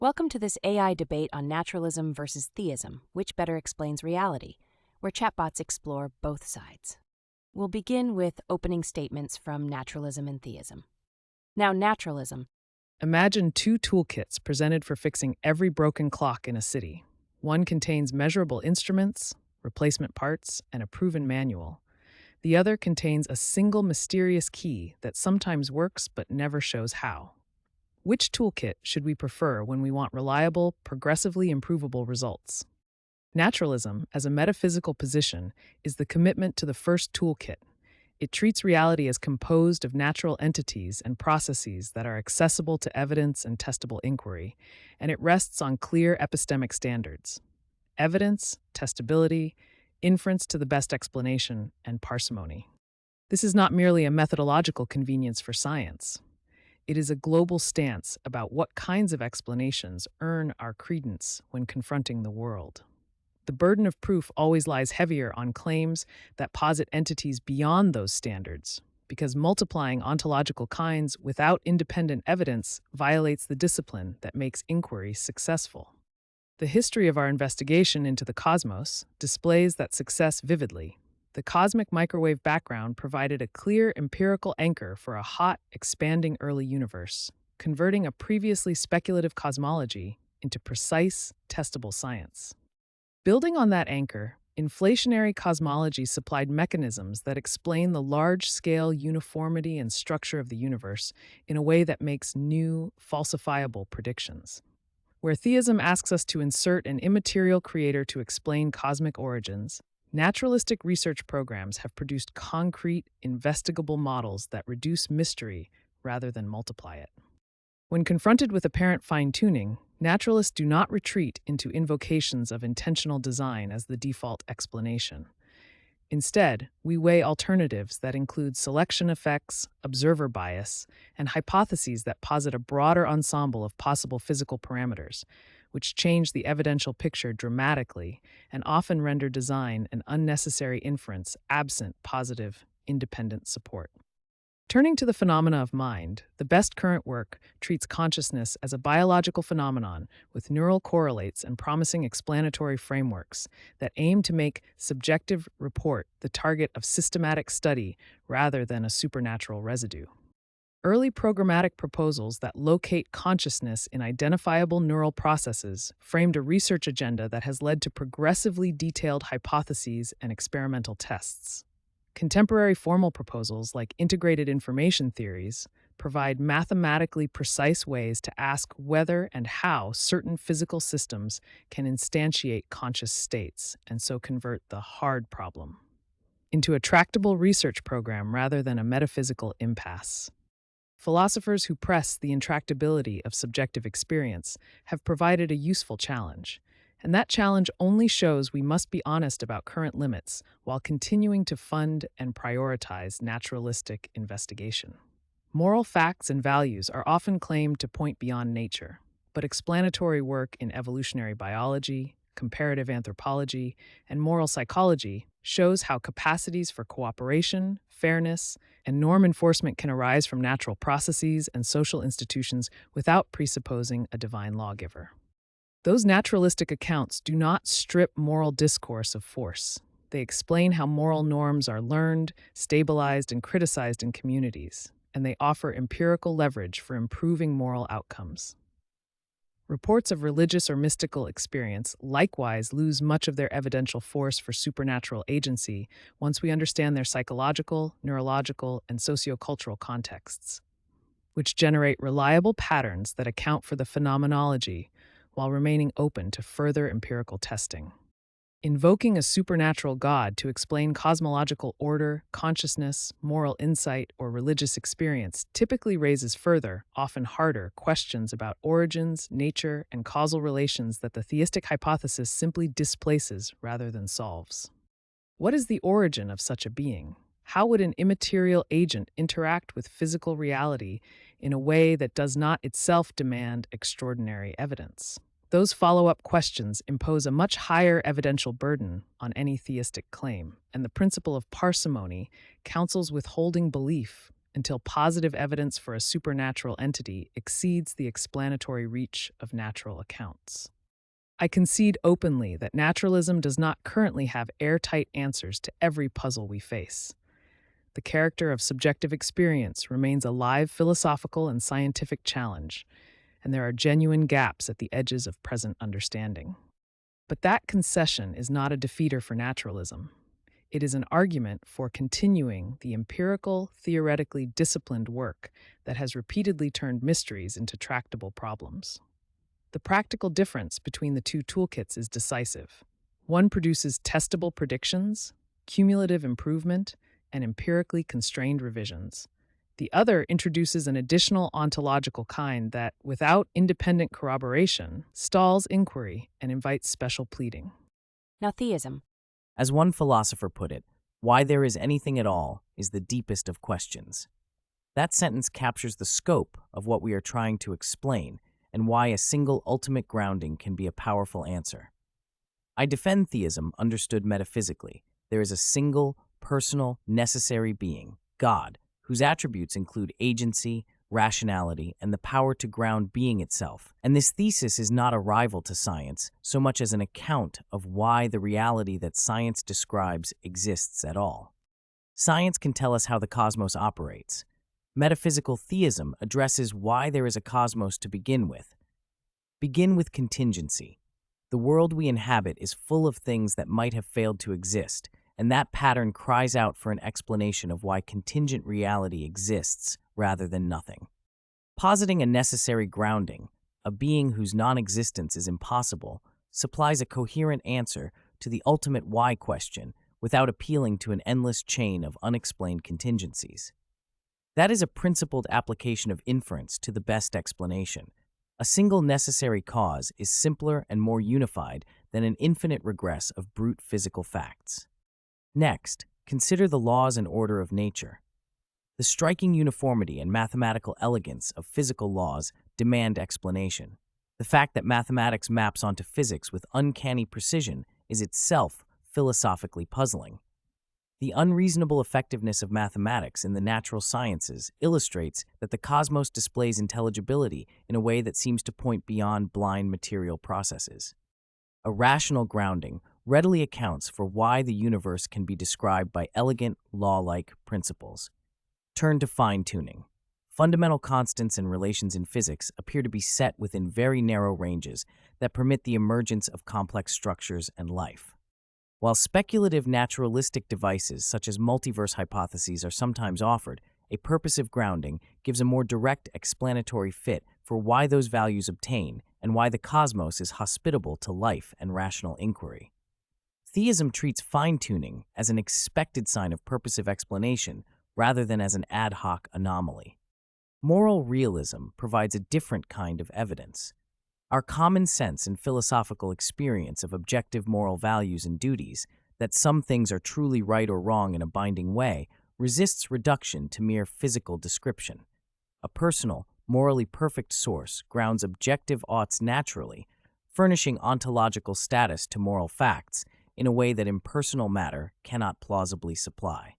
Welcome to this AI debate on naturalism versus theism, which better explains reality, where chatbots explore both sides. We'll begin with opening statements from naturalism and theism. Now, naturalism. Imagine two toolkits presented for fixing every broken clock in a city. One contains measurable instruments, replacement parts, and a proven manual. The other contains a single mysterious key that sometimes works but never shows how. Which toolkit should we prefer when we want reliable, progressively improvable results? Naturalism, as a metaphysical position, is the commitment to the first toolkit. It treats reality as composed of natural entities and processes that are accessible to evidence and testable inquiry, and it rests on clear epistemic standards: evidence, testability, inference to the best explanation, and parsimony. This is not merely a methodological convenience for science. It is a global stance about what kinds of explanations earn our credence when confronting the world. The burden of proof always lies heavier on claims that posit entities beyond those standards, because multiplying ontological kinds without independent evidence violates the discipline that makes inquiry successful. The history of our investigation into the cosmos displays that success vividly. The cosmic microwave background provided a clear empirical anchor for a hot, expanding early universe, converting a previously speculative cosmology into precise, testable science. Building on that anchor, inflationary cosmology supplied mechanisms that explain the large-scale uniformity and structure of the universe in a way that makes new, falsifiable predictions. Where theism asks us to insert an immaterial creator to explain cosmic origins, naturalistic research programs have produced concrete, investigable models that reduce mystery rather than multiply it. When confronted with apparent fine-tuning, naturalists do not retreat into invocations of intentional design as the default explanation. Instead, we weigh alternatives that include selection effects, observer bias, and hypotheses that posit a broader ensemble of possible physical parameters, which change the evidential picture dramatically and often render design an unnecessary inference absent positive, independent support. Turning to the phenomena of mind, the best current work treats consciousness as a biological phenomenon with neural correlates and promising explanatory frameworks that aim to make subjective report the target of systematic study rather than a supernatural residue. Early programmatic proposals that locate consciousness in identifiable neural processes framed a research agenda that has led to progressively detailed hypotheses and experimental tests. Contemporary formal proposals like integrated information theories provide mathematically precise ways to ask whether and how certain physical systems can instantiate conscious states and so convert the hard problem into a tractable research program rather than a metaphysical impasse. Philosophers who press the intractability of subjective experience have provided a useful challenge, and that challenge only shows we must be honest about current limits while continuing to fund and prioritize naturalistic investigation. Moral facts and values are often claimed to point beyond nature, but explanatory work in evolutionary biology, comparative anthropology, and moral psychology shows how capacities for cooperation, fairness, and norm enforcement can arise from natural processes and social institutions without presupposing a divine lawgiver. Those naturalistic accounts do not strip moral discourse of force. They explain how moral norms are learned, stabilized, and criticized in communities, and they offer empirical leverage for improving moral outcomes. Reports of religious or mystical experience likewise lose much of their evidential force for supernatural agency once we understand their psychological, neurological, and sociocultural contexts, which generate reliable patterns that account for the phenomenology while remaining open to further empirical testing. Invoking a supernatural God to explain cosmological order, consciousness, moral insight, or religious experience typically raises further, often harder, questions about origins, nature, and causal relations that the theistic hypothesis simply displaces rather than solves. What is the origin of such a being? How would an immaterial agent interact with physical reality in a way that does not itself demand extraordinary evidence? Those follow-up questions impose a much higher evidential burden on any theistic claim, and the principle of parsimony counsels withholding belief until positive evidence for a supernatural entity exceeds the explanatory reach of natural accounts. I concede openly that naturalism does not currently have airtight answers to every puzzle we face. The character of subjective experience remains a live philosophical and scientific challenge, and there are genuine gaps at the edges of present understanding. But that concession is not a defeater for naturalism. It is an argument for continuing the empirical, theoretically disciplined work that has repeatedly turned mysteries into tractable problems. The practical difference between the two toolkits is decisive. One produces testable predictions, cumulative improvement, and empirically constrained revisions. The other introduces an additional ontological kind that, without independent corroboration, stalls inquiry and invites special pleading. Now, theism. As one philosopher put it, why there is anything at all is the deepest of questions. That sentence captures the scope of what we are trying to explain and why a single ultimate grounding can be a powerful answer. I defend theism understood metaphysically. There is a single, personal, necessary being, God, whose attributes include agency, rationality, and the power to ground being itself. And this thesis is not a rival to science, so much as an account of why the reality that science describes exists at all. Science can tell us how the cosmos operates. Metaphysical theism addresses why there is a cosmos to begin with. Begin with contingency. The world we inhabit is full of things that might have failed to exist, and that pattern cries out for an explanation of why contingent reality exists rather than nothing. Positing a necessary grounding, a being whose non-existence is impossible, supplies a coherent answer to the ultimate why question without appealing to an endless chain of unexplained contingencies. That is a principled application of inference to the best explanation. A single necessary cause is simpler and more unified than an infinite regress of brute physical facts. Next, consider the laws and order of nature. The striking uniformity and mathematical elegance of physical laws demand explanation. The fact that mathematics maps onto physics with uncanny precision is itself philosophically puzzling. The unreasonable effectiveness of mathematics in the natural sciences illustrates that the cosmos displays intelligibility in a way that seems to point beyond blind material processes. A rational grounding readily accounts for why the universe can be described by elegant, law-like principles. Turn to fine-tuning. Fundamental constants and relations in physics appear to be set within very narrow ranges that permit the emergence of complex structures and life. While speculative naturalistic devices such as multiverse hypotheses are sometimes offered, a purposive grounding gives a more direct explanatory fit for why those values obtain and why the cosmos is hospitable to life and rational inquiry. Theism treats fine-tuning as an expected sign of purposive explanation rather than as an ad hoc anomaly. Moral realism provides a different kind of evidence. Our common sense and philosophical experience of objective moral values and duties, that some things are truly right or wrong in a binding way, resists reduction to mere physical description. A personal, morally perfect source grounds objective oughts naturally, furnishing ontological status to moral facts in a way that impersonal matter cannot plausibly supply.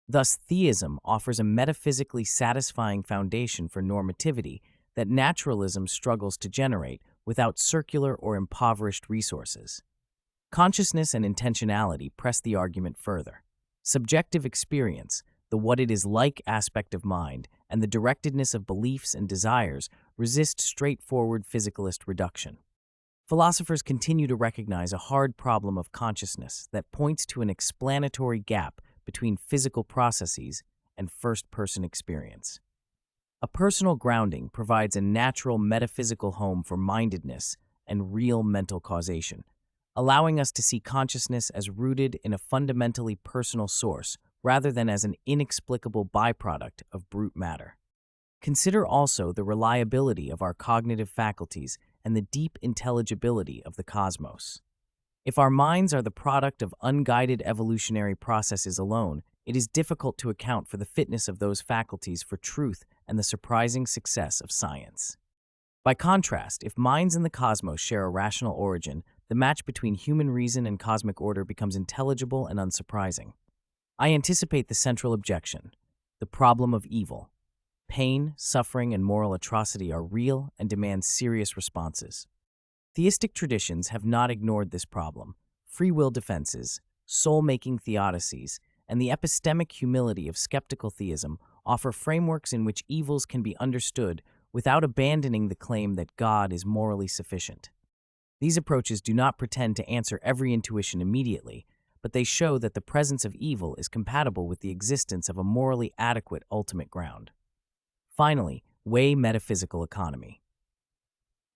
Thus, theism offers a metaphysically satisfying foundation for normativity that naturalism struggles to generate without circular or impoverished resources. Consciousness and intentionality press the argument further. Subjective experience, the what it is like aspect of mind, and the directedness of beliefs and desires resist straightforward physicalist reduction. Philosophers continue to recognize a hard problem of consciousness that points to an explanatory gap between physical processes and first-person experience. A personal grounding provides a natural metaphysical home for mindedness and real mental causation, allowing us to see consciousness as rooted in a fundamentally personal source rather than as an inexplicable byproduct of brute matter. Consider also the reliability of our cognitive faculties and the deep intelligibility of the cosmos. If our minds are the product of unguided evolutionary processes alone, it is difficult to account for the fitness of those faculties for truth and the surprising success of science. By contrast, if minds in the cosmos share a rational origin, the match between human reason and cosmic order becomes intelligible and unsurprising. I anticipate the central objection. the problem of evil. Pain, suffering, and moral atrocity are real and demand serious responses. Theistic traditions have not ignored this problem. Free will defenses, soul-making theodicies, and the epistemic humility of skeptical theism offer frameworks in which evils can be understood without abandoning the claim that God is morally sufficient. These approaches do not pretend to answer every intuition immediately, but they show that the presence of evil is compatible with the existence of a morally adequate ultimate ground. Finally, weigh metaphysical economy.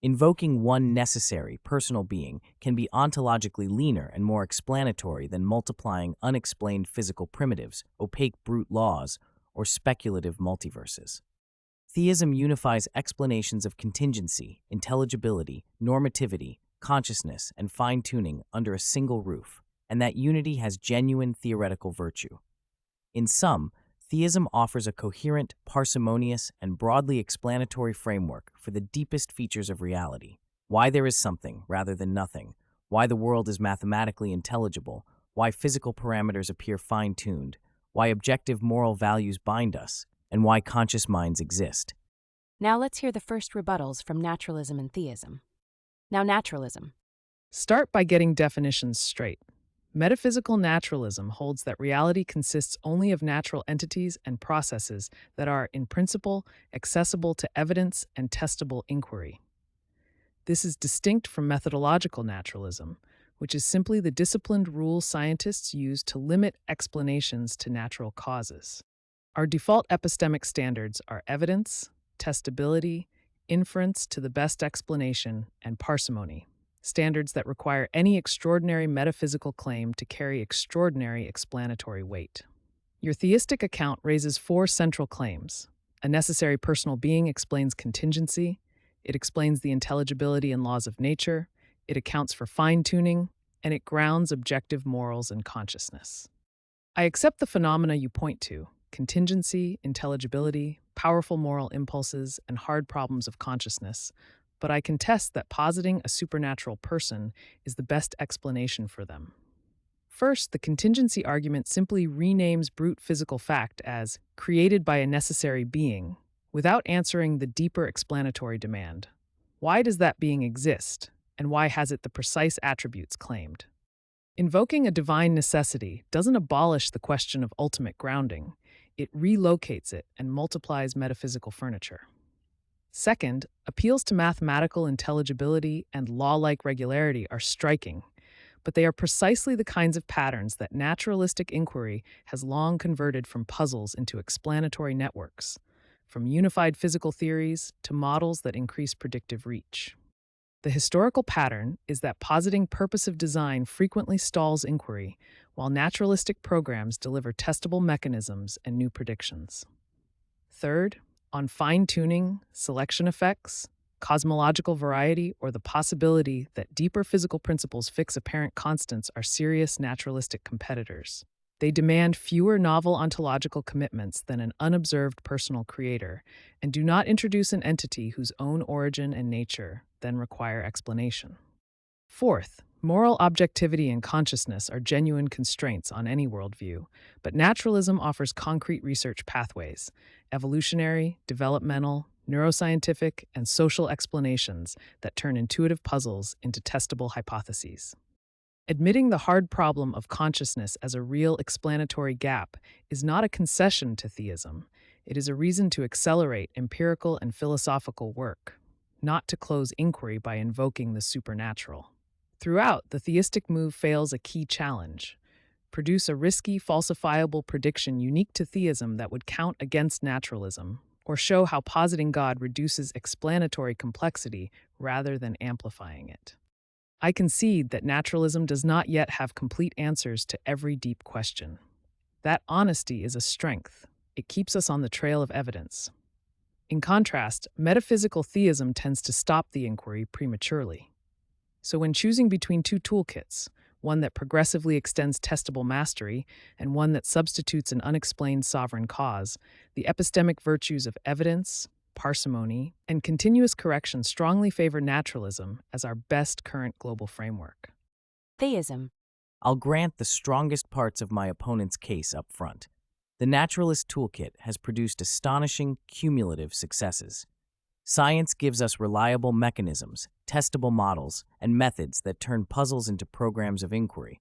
Invoking one necessary, personal being can be ontologically leaner and more explanatory than multiplying unexplained physical primitives, opaque brute laws, or speculative multiverses. Theism unifies explanations of contingency, intelligibility, normativity, consciousness, and fine-tuning under a single roof, and that unity has genuine theoretical virtue. In sum, theism offers a coherent, parsimonious, and broadly explanatory framework for the deepest features of reality: why there is something rather than nothing, why the world is mathematically intelligible, why physical parameters appear fine-tuned, why objective moral values bind us, and why conscious minds exist. Now let's hear the first rebuttals from naturalism and theism. Now, naturalism. Start by getting definitions straight. Metaphysical naturalism holds that reality consists only of natural entities and processes that are, in principle, accessible to evidence and testable inquiry. This is distinct from methodological naturalism, which is simply the disciplined rules scientists use to limit explanations to natural causes. Our default epistemic standards are evidence, testability, inference to the best explanation, and parsimony, standards that require any extraordinary metaphysical claim to carry extraordinary explanatory weight. Your theistic account raises four central claims. A necessary personal being explains contingency, it explains the intelligibility and laws of nature, it accounts for fine-tuning, and it grounds objective morals and consciousness. I accept the phenomena you point to: contingency, intelligibility, powerful moral impulses, and hard problems of consciousness, but I contest that positing a supernatural person is the best explanation for them. First, the contingency argument simply renames brute physical fact as created by a necessary being, without answering the deeper explanatory demand. Why does that being exist, and why has it the precise attributes claimed? Invoking a divine necessity doesn't abolish the question of ultimate grounding, it relocates it and multiplies metaphysical furniture. Second, appeals to mathematical intelligibility and law-like regularity are striking, but they are precisely the kinds of patterns that naturalistic inquiry has long converted from puzzles into explanatory networks, from unified physical theories to models that increase predictive reach. The historical pattern is that positing purposive design frequently stalls inquiry, while naturalistic programs deliver testable mechanisms and new predictions. Third, on fine-tuning, selection effects, cosmological variety, or the possibility that deeper physical principles fix apparent constants are serious naturalistic competitors. They demand fewer novel ontological commitments than an unobserved personal creator, and do not introduce an entity whose own origin and nature then require explanation. Fourth, moral objectivity and consciousness are genuine constraints on any worldview, but naturalism offers concrete research pathways: evolutionary, developmental, neuroscientific, and social explanations that turn intuitive puzzles into testable hypotheses. Admitting the hard problem of consciousness as a real explanatory gap is not a concession to theism. It is a reason to accelerate empirical and philosophical work, not to close inquiry by invoking the supernatural. Throughout, the theistic move fails a key challenge: produce a risky, falsifiable prediction unique to theism that would count against naturalism, or show how positing God reduces explanatory complexity rather than amplifying it. I concede that naturalism does not yet have complete answers to every deep question. That honesty is a strength. It keeps us on the trail of evidence. In contrast, metaphysical theism tends to stop the inquiry prematurely. So when choosing between two toolkits, one that progressively extends testable mastery and one that substitutes an unexplained sovereign cause, the epistemic virtues of evidence, parsimony, and continuous correction strongly favor naturalism as our best current global framework. Theism. I'll grant the strongest parts of my opponent's case up front. The Naturalist Toolkit has produced astonishing cumulative successes. Science gives us reliable mechanisms, testable models, and methods that turn puzzles into programs of inquiry.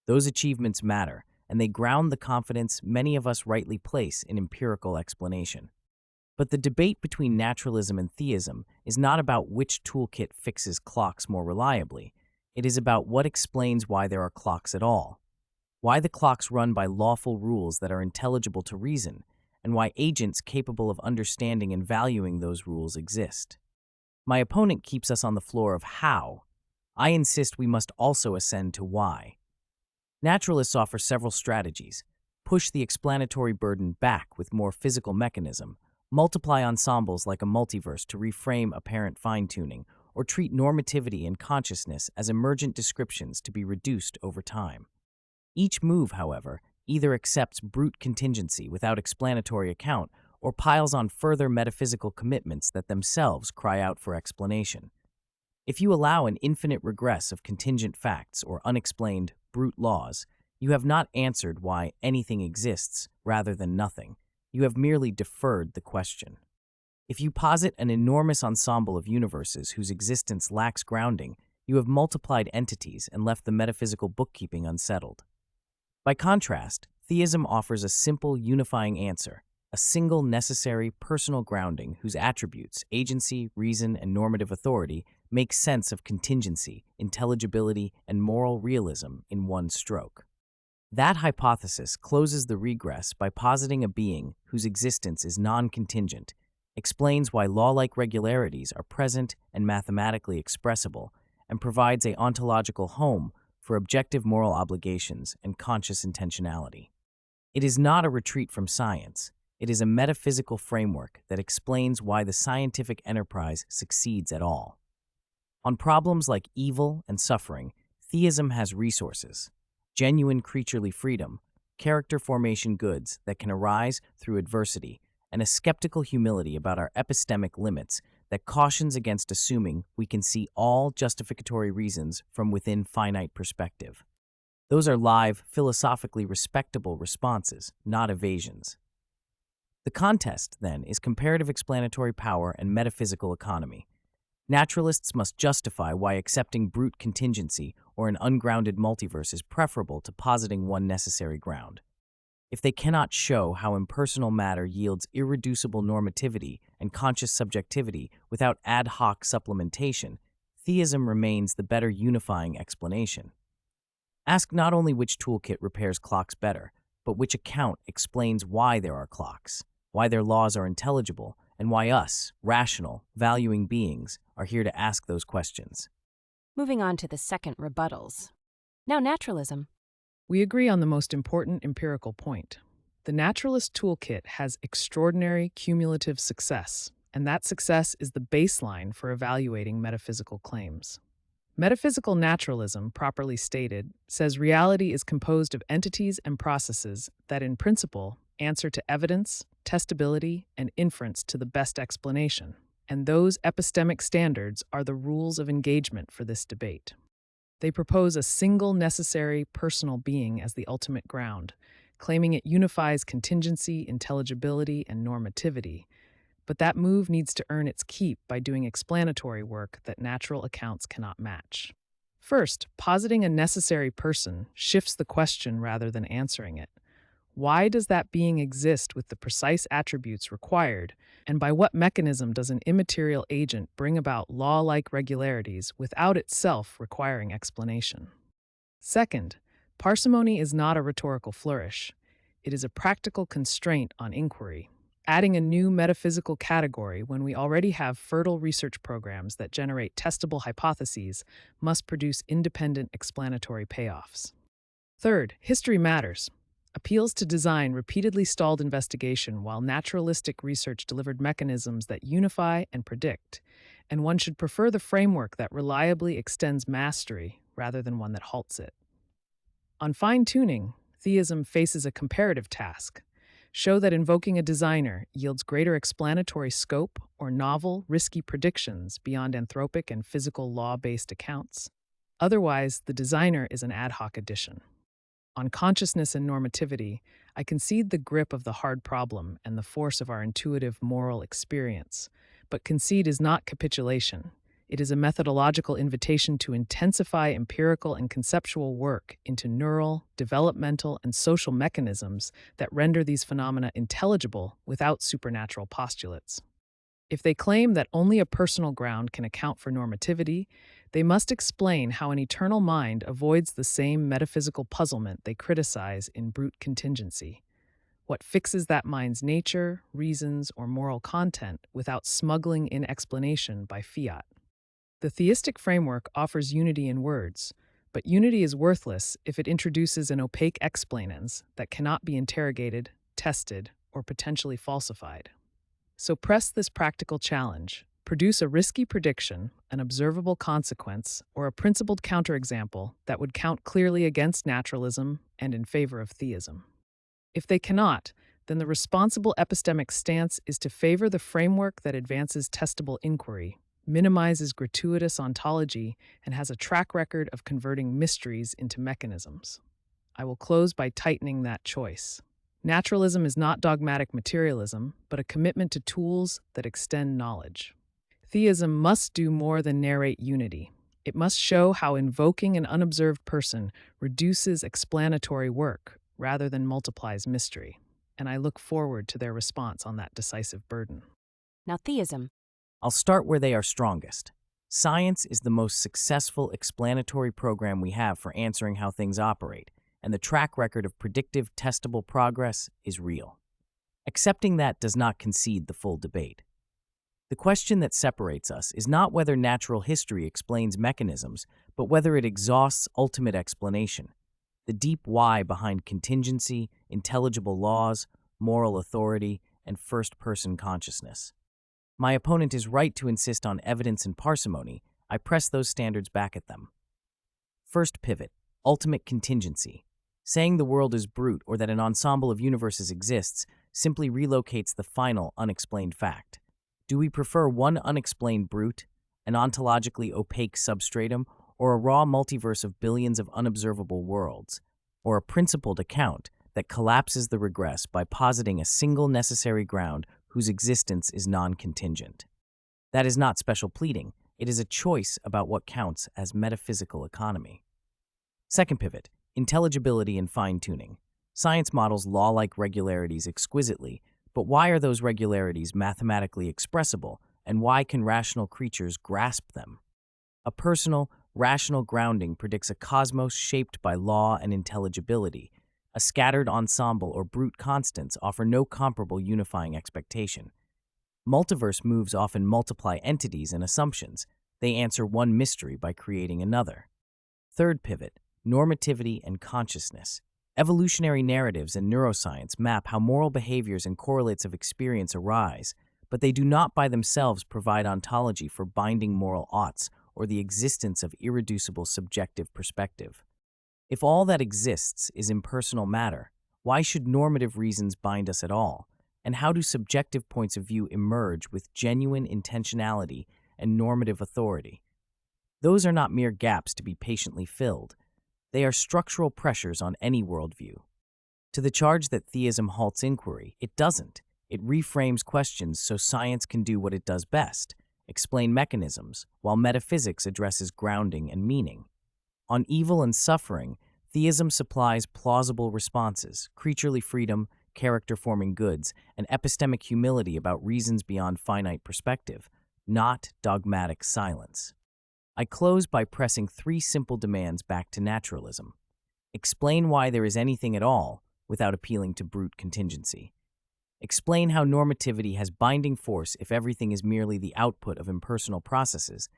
Those achievements matter, and they ground the confidence many of us rightly place in empirical explanation. But the debate between naturalism and theism is not about which toolkit fixes clocks more reliably. It is about what explains why there are clocks at all, why the clocks run by lawful rules that are intelligible to reason, and why agents capable of understanding and valuing those rules exist. My opponent keeps us on the floor of how. I insist we must also ascend to why. Naturalists offer several strategies: push the explanatory burden back with more physical mechanism, multiply ensembles like a multiverse to reframe apparent fine-tuning, or treat normativity and consciousness as emergent descriptions to be reduced over time. Each move, however, either accepts brute contingency without explanatory account or piles on further metaphysical commitments that themselves cry out for explanation. If you allow an infinite regress of contingent facts or unexplained brute laws, you have not answered why anything exists rather than nothing. You have merely deferred the question. If you posit an enormous ensemble of universes whose existence lacks grounding, you have multiplied entities and left the metaphysical bookkeeping unsettled. By contrast, theism offers a simple, unifying answer, a single necessary personal grounding whose attributes, agency, reason, and normative authority make sense of contingency, intelligibility, and moral realism in one stroke. That hypothesis closes the regress by positing a being whose existence is non-contingent, explains why law-like regularities are present and mathematically expressible, and provides a ontological home for objective moral obligations and conscious intentionality. It is not a retreat from science. It is a metaphysical framework that explains why the scientific enterprise succeeds at all. On problems like evil and suffering, theism has resources: genuine creaturely freedom, character formation goods that can arise through adversity, and a skeptical humility about our epistemic limits that cautions against assuming we can see all justificatory reasons from within finite perspective. Those are live, philosophically respectable responses, not evasions. The contest, then, is comparative explanatory power and metaphysical economy. Naturalists must justify why accepting brute contingency or an ungrounded multiverse is preferable to positing one necessary ground. If they cannot show how impersonal matter yields irreducible normativity and conscious subjectivity without ad hoc supplementation, theism remains the better unifying explanation. Ask not only which toolkit repairs clocks better, but which account explains why there are clocks, why their laws are intelligible, and why us, rational, valuing beings, are here to ask those questions. Moving on to the second rebuttals. Now, naturalism. We agree on the most important empirical point. The Naturalist Toolkit has extraordinary cumulative success, and that success is the baseline for evaluating metaphysical claims. Metaphysical naturalism, properly stated, says reality is composed of entities and processes that, in principle, answer to evidence, testability, and inference to the best explanation, and those epistemic standards are the rules of engagement for this debate. They propose a single necessary personal being as the ultimate ground, claiming it unifies contingency, intelligibility, and normativity. But that move needs to earn its keep by doing explanatory work that natural accounts cannot match. First, positing a necessary person shifts the question rather than answering it. Why does that being exist with the precise attributes required, and by what mechanism does an immaterial agent bring about law-like regularities without itself requiring explanation? Second, parsimony is not a rhetorical flourish. It is a practical constraint on inquiry, adding a new metaphysical category when we already have fertile research programs that generate testable hypotheses must produce independent explanatory payoffs. Third, history matters. Appeals to design repeatedly stalled investigation while naturalistic research delivered mechanisms that unify and predict, and one should prefer the framework that reliably extends mastery rather than one that halts it. On fine-tuning, theism faces a comparative task. Show that invoking a designer yields greater explanatory scope or novel, risky predictions beyond anthropic and physical law-based accounts. Otherwise, the designer is an ad hoc addition. On consciousness and normativity, I concede the grip of the hard problem and the force of our intuitive moral experience. But concede is not capitulation. It is a methodological invitation to intensify empirical and conceptual work into neural, developmental, and social mechanisms that render these phenomena intelligible without supernatural postulates. If they claim that only a personal ground can account for normativity, they must explain how an eternal mind avoids the same metaphysical puzzlement they criticize in brute contingency. What fixes that mind's nature, reasons, or moral content without smuggling in explanation by fiat? The theistic framework offers unity in words, but unity is worthless if it introduces an opaque explainans that cannot be interrogated, tested, or potentially falsified. So press this practical challenge. Produce a risky prediction, an observable consequence, or a principled counterexample that would count clearly against naturalism and in favor of theism. If they cannot, then the responsible epistemic stance is to favor the framework that advances testable inquiry, minimizes gratuitous ontology, and has a track record of converting mysteries into mechanisms. I will close by tightening that choice. Naturalism is not dogmatic materialism, but a commitment to tools that extend knowledge. Theism must do more than narrate unity. It must show how invoking an unobserved person reduces explanatory work rather than multiplies mystery, and I look forward to their response on that decisive burden. Now, theism. I'll start where they are strongest. Science is the most successful explanatory program we have for answering how things operate, and the track record of predictive, testable progress is real. Accepting that does not concede the full debate. The question that separates us is not whether natural history explains mechanisms, but whether it exhausts ultimate explanation. The deep why behind contingency, intelligible laws, moral authority, and first-person consciousness. My opponent is right to insist on evidence and parsimony. I press those standards back at them. First pivot, ultimate contingency. Saying the world is brute or that an ensemble of universes exists simply relocates the final unexplained fact. Do we prefer one unexplained brute, an ontologically opaque substratum, or a raw multiverse of billions of unobservable worlds, or a principled account that collapses the regress by positing a single necessary ground whose existence is non-contingent? That is not special pleading. It is a choice about what counts as metaphysical economy. Second pivot, intelligibility and fine-tuning. Science models law-like regularities exquisitely, but why are those regularities mathematically expressible, and why can rational creatures grasp them? A personal, rational grounding predicts a cosmos shaped by law and intelligibility. A scattered ensemble or brute constants offer no comparable unifying expectation. Multiverse moves often multiply entities and assumptions. They answer one mystery by creating another. Third pivot, normativity and consciousness. Evolutionary narratives and neuroscience map how moral behaviors and correlates of experience arise, but they do not by themselves provide ontology for binding moral oughts or the existence of irreducible subjective perspective. If all that exists is impersonal matter, why should normative reasons bind us at all? And how do subjective points of view emerge with genuine intentionality and normative authority? Those are not mere gaps to be patiently filled. They are structural pressures on any worldview. To the charge that theism halts inquiry, it doesn't. It reframes questions so science can do what it does best, explain mechanisms, while metaphysics addresses grounding and meaning. On evil and suffering, theism supplies plausible responses, creaturely freedom, character-forming goods, and epistemic humility about reasons beyond finite perspective, not dogmatic silence. I close by pressing three simple demands back to naturalism. Explain why there is anything at all without appealing to brute contingency. Explain how normativity has binding force if everything is merely the output of impersonal processes,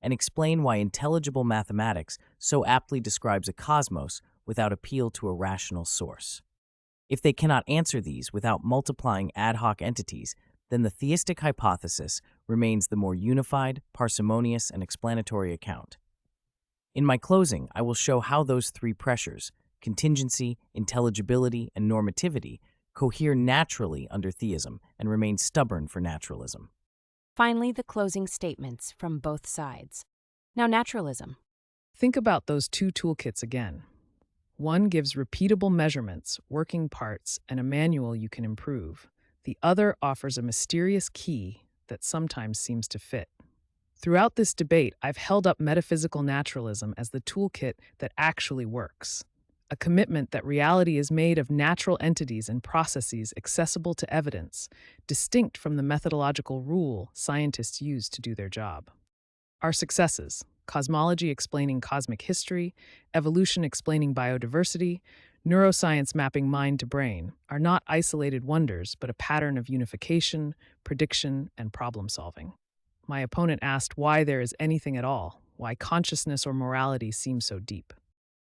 and explain why intelligible mathematics so aptly describes a cosmos without appeal to a rational source. If they cannot answer these without multiplying ad hoc entities, then the theistic hypothesis remains the more unified, parsimonious, and explanatory account. In my closing, I will show how those three pressures, contingency, intelligibility, and normativity, cohere naturally under theism and remain stubborn for naturalism. Finally, the closing statements from both sides. Now, naturalism. Think about those two toolkits again. One gives repeatable measurements, working parts, and a manual you can improve. The other offers a mysterious key that sometimes seems to fit. Throughout this debate, I've held up metaphysical naturalism as the toolkit that actually works, a commitment that reality is made of natural entities and processes accessible to evidence, distinct from the methodological rule scientists use to do their job. Our successes: cosmology explaining cosmic history, evolution explaining biodiversity, neuroscience mapping mind to brain, are not isolated wonders but a pattern of unification, prediction, and problem solving. My opponent asked why there is anything at all, why consciousness or morality seems so deep.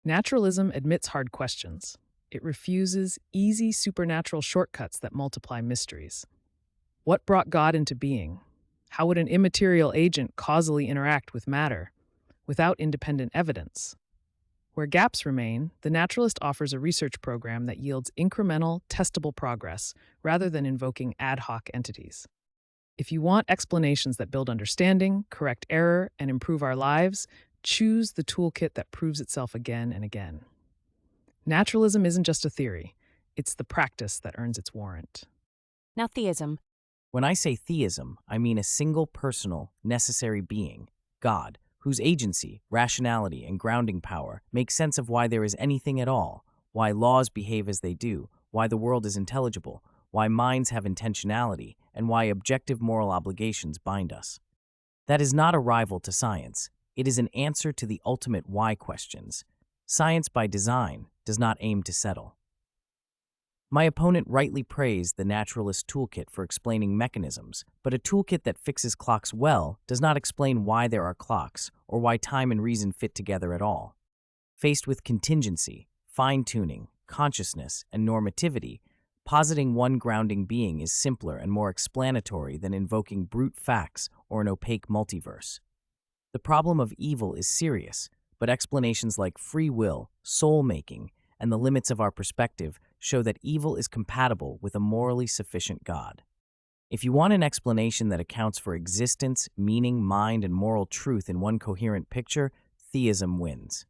Naturalism admits hard questions. It refuses easy supernatural shortcuts that multiply mysteries. What brought God into being? How would an immaterial agent causally interact with matter without independent evidence? Where gaps remain, the naturalist offers a research program that yields incremental, testable progress rather than invoking ad hoc entities. If you want explanations that build understanding, correct error, and improve our lives, choose the toolkit that proves itself again and again. Naturalism isn't just a theory, it's the practice that earns its warrant. Now, theism. When I say theism, I mean a single personal, necessary being, God, whose agency, rationality, and grounding power make sense of why there is anything at all, why laws behave as they do, why the world is intelligible, why minds have intentionality, and why objective moral obligations bind us. That is not a rival to science. It is an answer to the ultimate why questions. Science by design does not aim to settle. My opponent rightly praised the Naturalist Toolkit for explaining mechanisms, but a toolkit that fixes clocks well does not explain why there are clocks or why time and reason fit together at all. Faced with contingency, fine-tuning, consciousness, and normativity, positing one grounding being is simpler and more explanatory than invoking brute facts or an opaque multiverse. The problem of evil is serious, but explanations like free will, soul-making, and the limits of our perspective show that evil is compatible with a morally sufficient God. If you want an explanation that accounts for existence, meaning, mind, and moral truth in one coherent picture, theism wins.